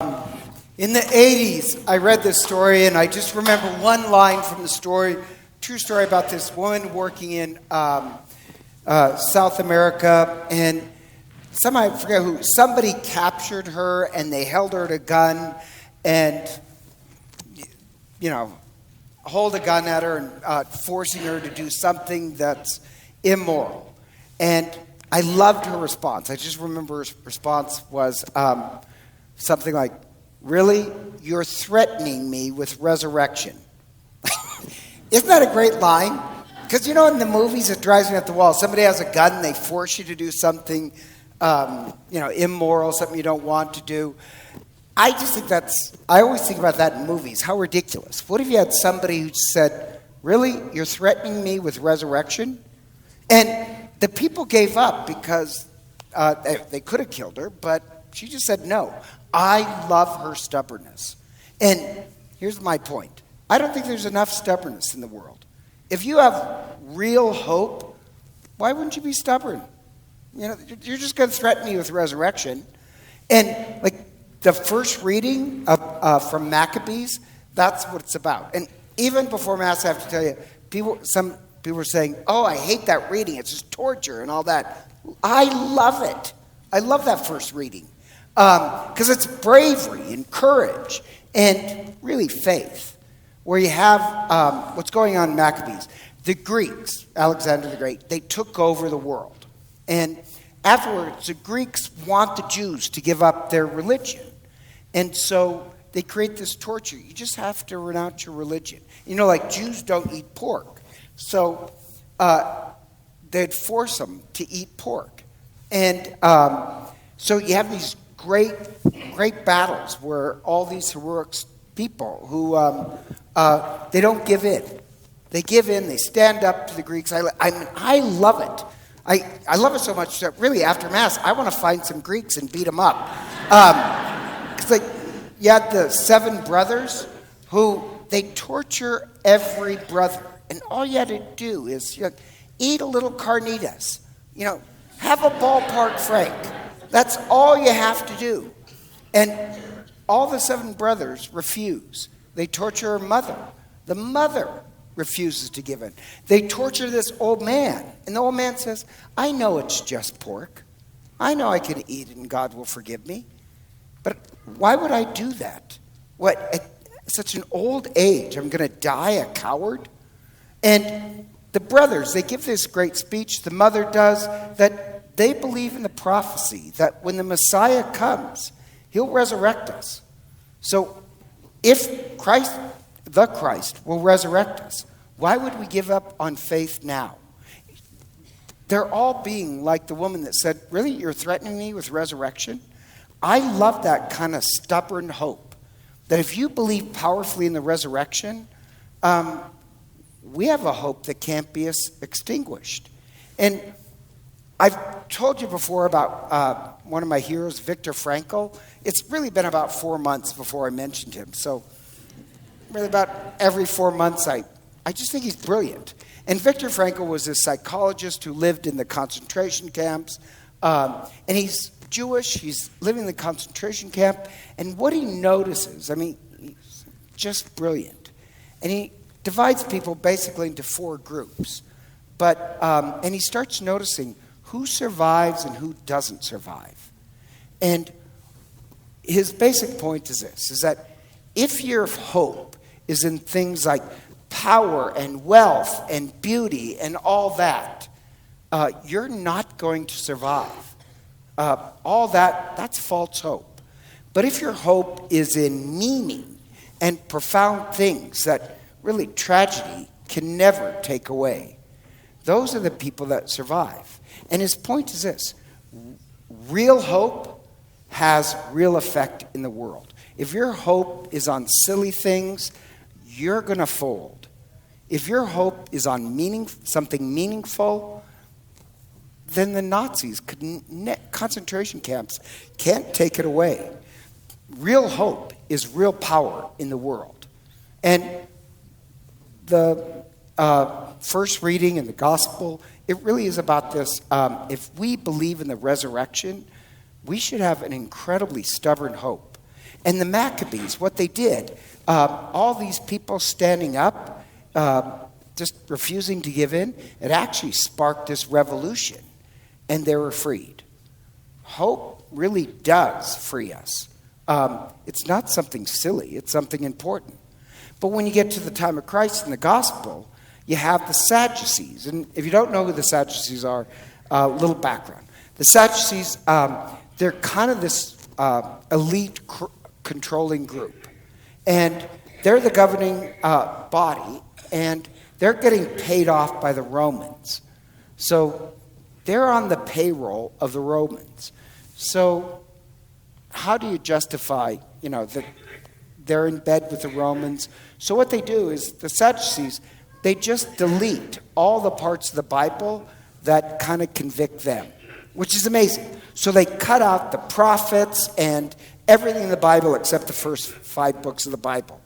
In the 80s, I read this story, and I just remember one line from the story, true story about this woman working in South America, and I forget who, somebody captured her, and they held her to a gun, and, hold a gun at her and forcing her to do something that's immoral. And I loved her response. I just remember her response was something like, "Really? You're threatening me with resurrection." Isn't that a great line? Because, in the movies, it drives me up the wall. Somebody has a gun, and they force you to do something, immoral, something you don't want to do. I always think about that in movies. How ridiculous. What if you had somebody who said, "Really? You're threatening me with resurrection?" And the people gave up because they could have killed her, but she just said no. I love her stubbornness. And here's my point. I don't think there's enough stubbornness in the world. If you have real hope, why wouldn't you be stubborn? You're just going to threaten me with resurrection. And the first reading from Maccabees, that's what it's about. And even before Mass, I have to tell you, some people were saying, "Oh, I hate that reading. It's just torture and all that." I love it. I love that first reading. Because it's bravery and courage and really faith. Where you have what's going on in Maccabees. The Greeks, Alexander the Great, they took over the world. And afterwards, the Greeks want the Jews to give up their religion. And so they create this torture. You just have to renounce your religion. Jews don't eat pork. So they'd force them to eat pork. And so you have these great battles where all these heroic people who they don't give in. They give in. They stand up to the Greeks. I love it. I love it so much that really after Mass I want to find some Greeks and beat them up. Because you had the 7 brothers who they torture every brother, and all you had to do is eat a little carnitas. Have a ballpark Frank. That's all you have to do. And all the 7 brothers refuse. They torture her mother. The mother refuses to give in. They torture this old man. And the old man says, "I know it's just pork. I know I can eat it and God will forgive me. But why would I do that? What, at such an old age, I'm going to die a coward?" And the brothers, they give this great speech, the mother does, that they believe in the prophecy that when the Messiah comes, he'll resurrect us. So if the Christ will resurrect us, why would we give up on faith now? They're all being like the woman that said, "Really, you're threatening me with resurrection?" I love that kind of stubborn hope. That if you believe powerfully in the resurrection, we have a hope that can't be extinguished. And I've told you before about one of my heroes, Viktor Frankl. It's really been about 4 months before I mentioned him. So really about every 4 months, I just think he's brilliant. And Viktor Frankl was a psychologist who lived in the concentration camps. And he's Jewish. He's living in the concentration camp. And what he notices, he's just brilliant. And he divides people basically into 4 groups. And he starts noticing who survives and who doesn't survive. And his basic point is this, is that if your hope is in things like power and wealth and beauty and all that, you're not going to survive. All that's false hope. But if your hope is in meaning and profound things that really tragedy can never take away, those are the people that survive. And his point is this: real hope has real effect in the world. If your hope is on silly things, you're going to fold. If your hope is on something meaningful, then the Nazis, concentration camps, can't take it away. Real hope is real power in the world. And the first reading in the gospel, it really is about this. If we believe in the resurrection, we should have an incredibly stubborn hope. And the Maccabees, what they did, all these people standing up, just refusing to give in, it actually sparked this revolution, and they were freed. Hope really does free us. It's not something silly, it's something important. But when you get to the time of Christ in the gospel, you have the Sadducees. And if you don't know who the Sadducees are, a little background. The Sadducees, they're kind of this elite controlling group. And they're the governing body, and they're getting paid off by the Romans. So they're on the payroll of the Romans. So how do you justify, that they're in bed with the Romans? So what they do is, the Sadducees, they just delete all the parts of the Bible that kind of convict them, which is amazing. So they cut out the prophets and everything in the Bible except the first 5 books of the Bible.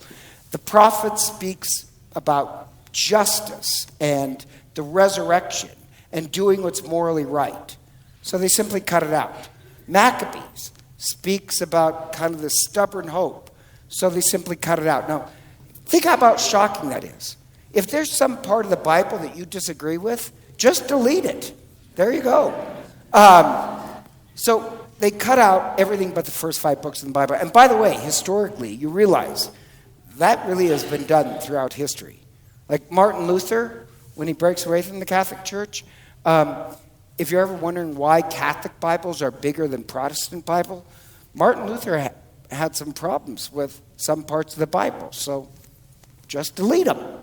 The prophet speaks about justice and the resurrection and doing what's morally right. So they simply cut it out. Maccabees speaks about kind of the stubborn hope. So they simply cut it out. Now, think how about shocking that is. If there's some part of the Bible that you disagree with, just delete it. There you go. So they cut out everything but the first 5 books of the Bible. And by the way, historically, you realize that really has been done throughout history. Like Martin Luther, when he breaks away from the Catholic Church, if you're ever wondering why Catholic Bibles are bigger than Protestant Bible, Martin Luther had some problems with some parts of the Bible. So just delete them.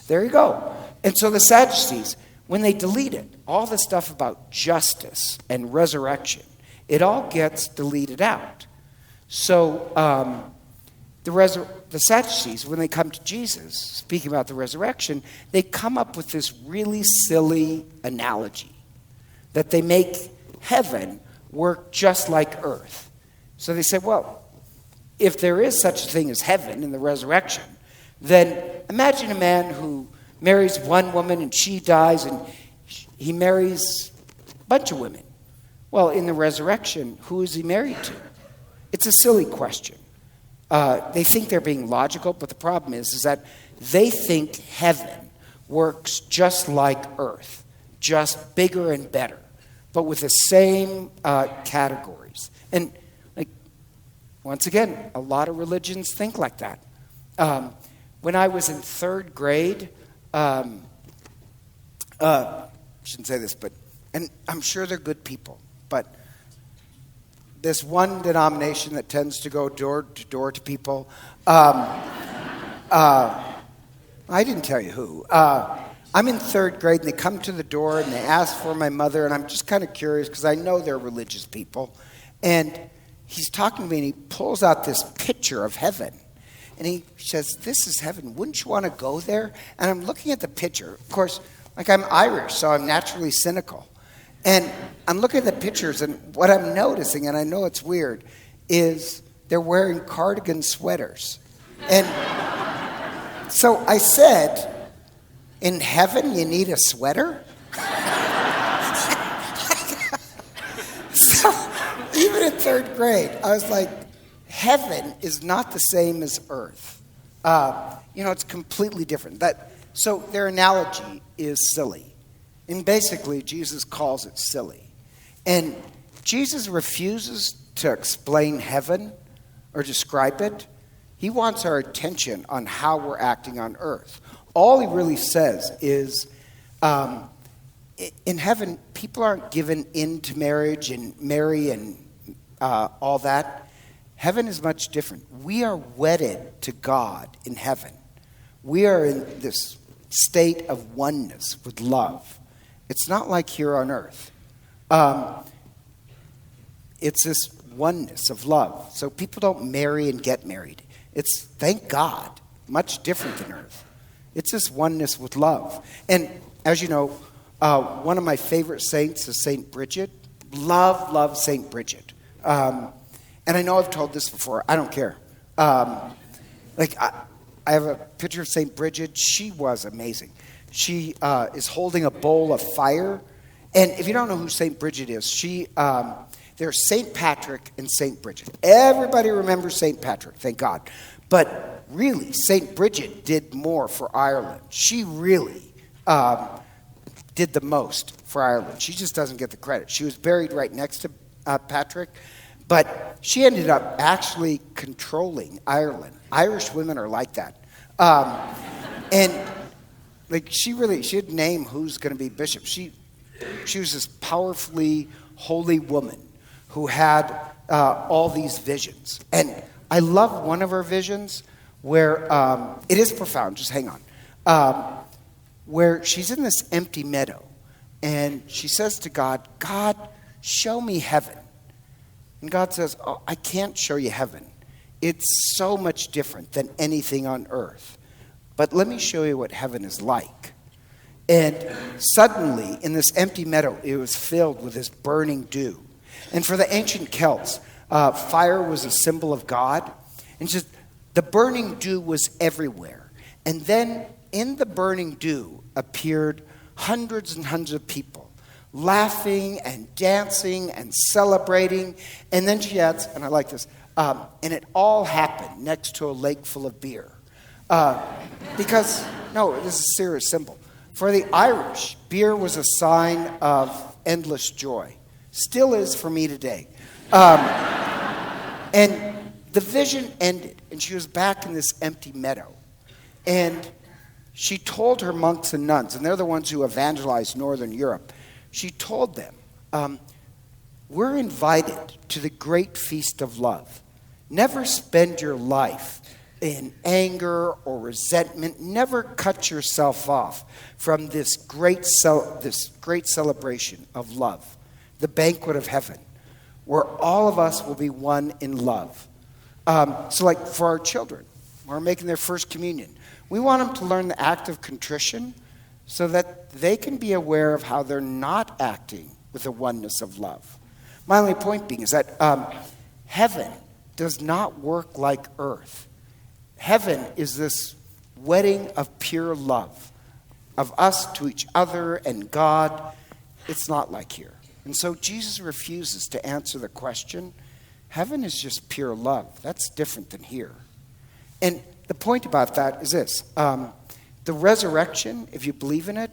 There you go. And so the Sadducees, when they delete it, all the stuff about justice and resurrection, it all gets deleted out. So the Sadducees, when they come to Jesus, speaking about the resurrection, they come up with this really silly analogy that they make heaven work just like earth. So they say, well, if there is such a thing as heaven in the resurrection, then imagine a man who marries one woman and she dies, and he marries a bunch of women. Well, in the resurrection, who is he married to? It's a silly question. They think they're being logical, but the problem is that they think heaven works just like earth, just bigger and better, but with the same categories. And once again, a lot of religions think like that. When I was in 3rd grade, shouldn't say this, and I'm sure they're good people, but this one denomination that tends to go door to door to people, I didn't tell you who. I'm in 3rd grade, and they come to the door, and they ask for my mother, and I'm just kind of curious because I know they're religious people. And he's talking to me, and he pulls out this picture of heaven. And he says, this is heaven. Wouldn't you want to go there? And I'm looking at the picture. Of course, I'm Irish, so I'm naturally cynical. And I'm looking at the pictures, and what I'm noticing, and I know it's weird, is they're wearing cardigan sweaters. And so I said, in heaven you need a sweater? So even in 3rd grade, I was like, heaven is not the same as earth. It's completely different. So their analogy is silly. And basically, Jesus calls it silly. And Jesus refuses to explain heaven or describe it. He wants our attention on how we're acting on earth. All he really says is, in heaven, people aren't given into marriage and marry and all that. Heaven is much different. We are wedded to God in heaven. We are in this state of oneness with love. It's not like here on earth. It's this oneness of love. So people don't marry and get married. It's, thank God, much different than earth. It's this oneness with love. And as you know, one of my favorite saints is Saint Bridget. Love Saint Bridget. And I know I've told this before. I don't care. I have a picture of Saint Bridget. She was amazing. She is holding a bowl of fire. And if you don't know who Saint Bridget is, There's St. Patrick and St. Bridget. Everybody remembers St. Patrick, thank God. But really, St. Bridget did more for Ireland. She really did the most for Ireland. She just doesn't get the credit. She was buried right next to Patrick, but she ended up actually controlling Ireland. Irish women are like that. And like she'd name who's going to be bishop. She was this powerfully holy woman who had all these visions. And I love one of her visions where it is profound. Just hang on. Where she's in this empty meadow, and she says to God, "God, show me heaven." And God says, "Oh, I can't show you heaven. It's so much different than anything on earth. But let me show you what heaven is like." And suddenly, in this empty meadow, it was filled with this burning dew. And for the ancient Celts, fire was a symbol of God. And just the burning dew was everywhere. And then in the burning dew appeared hundreds and hundreds of people, laughing and dancing and celebrating. And then she adds, and I like this, and it all happened next to a lake full of beer. Because, no, this is a serious symbol. For the Irish, beer was a sign of endless joy. Still is for me today. And the vision ended, and she was back in this empty meadow. And she told her monks and nuns, and they're the ones who evangelized Northern Europe, she told them, we're invited to the great feast of love. Never spend your life in anger or resentment. Never cut yourself off from this great celebration of love, the banquet of heaven, where all of us will be one in love. So like for our children, who are making their first communion, we want them to learn the act of contrition so that they can be aware of how they're not acting with the oneness of love. My only point being is that heaven does not work like earth. Heaven is this wedding of pure love, of us to each other and God. It's not like here. And so Jesus refuses to answer the question. Heaven is just pure love. That's different than here. And the point about that is this. The resurrection, if you believe in it,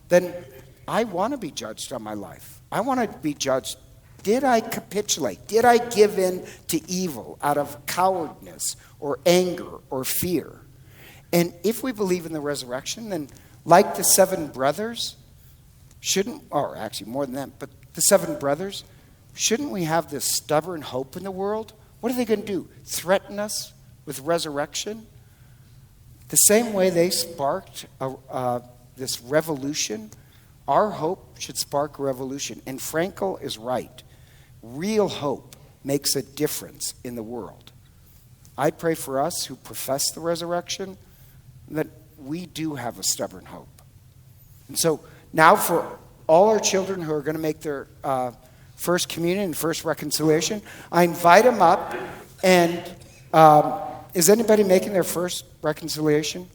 then I want to be judged on my life. I want to be judged. Did I capitulate? Did I give in to evil out of cowardness or anger or fear? And if we believe in the resurrection, then like the 7 brothers, or actually more than that, but the 7 brothers, shouldn't we have this stubborn hope in the world? What are they going to do? Threaten us with resurrection? The same way they sparked this revolution, our hope should spark a revolution. And Frankl is right. Real hope makes a difference in the world. I pray for us who profess the resurrection that we do have a stubborn hope. And so now for all our children who are going to make their first communion and first reconciliation, I invite them up. And is anybody making their first reconciliation?